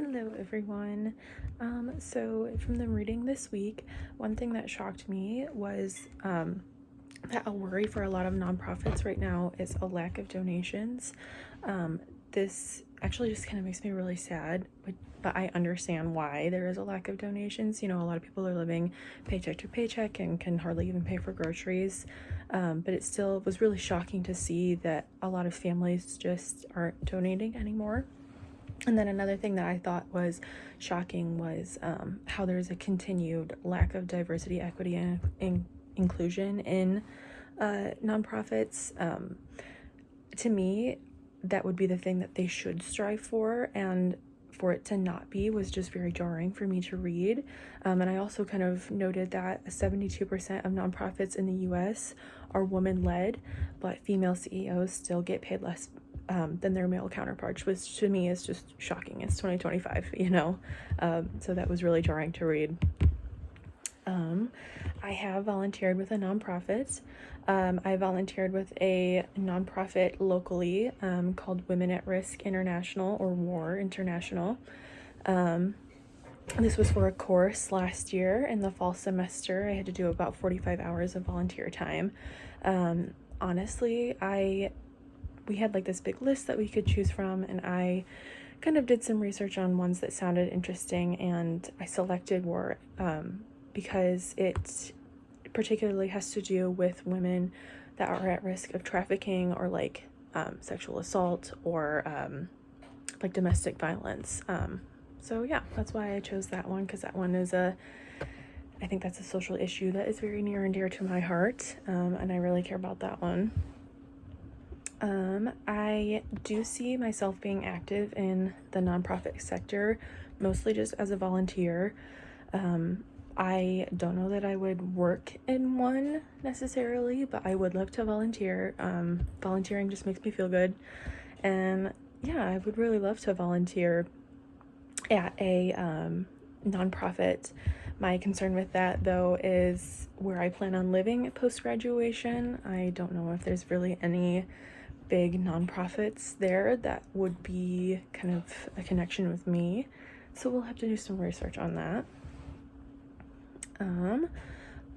Hello everyone. So from the reading this week, one thing that shocked me was that a worry for a lot of nonprofits right now is a lack of donations. This actually just kind of makes me really sad, but I understand why there is a lack of donations. You know, a lot of people are living paycheck to paycheck and can hardly even pay for groceries. But it still was really shocking to see that a lot of families just aren't donating anymore. And then another thing that I thought was shocking was how there's a continued lack of diversity, equity, and inclusion in nonprofits. To me, that would be the thing that they should strive for, and for it to not be was just very jarring for me to read. And I also kind of noted that 72% of nonprofits in the US are woman-led, but female CEOs still get paid less than their male counterparts, which to me is just shocking. It's 2025, you know? So that was really jarring to read. I have volunteered with a nonprofit. I volunteered with a nonprofit locally called Women at Risk International, or WAR International. This was for a course last year in the fall semester. I had to do about 45 hours of volunteer time. Honestly, we had like this big list that we could choose from, and I kind of did some research on ones that sounded interesting, and I selected WAR because it particularly has to do with women that are at risk of trafficking or like sexual assault or like domestic violence. So yeah, that's why I chose that one, because that one is I think that's a social issue that is very near and dear to my heart, and I really care about that one. I do see myself being active in the nonprofit sector, mostly just as a volunteer. I don't know that I would work in one necessarily, but I would love to volunteer. Volunteering just makes me feel good. And yeah, I would really love to volunteer at a nonprofit. My concern with that, though, is where I plan on living post-graduation. I don't know if there's really any big nonprofits there that would be kind of a connection with me. So we'll have to do some research on that.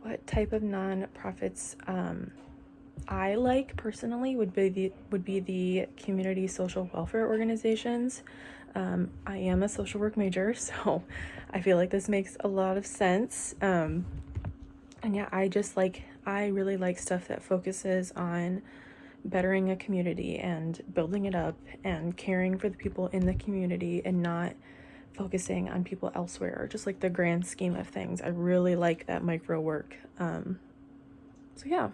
What type of nonprofits I like personally would be the community social welfare organizations. I am a social work major, so I feel like this makes a lot of sense. And yeah, I really like stuff that focuses on bettering a community and building it up and caring for the people in the community and not focusing on people elsewhere, just like the grand scheme of things. I really like that micro work. So yeah,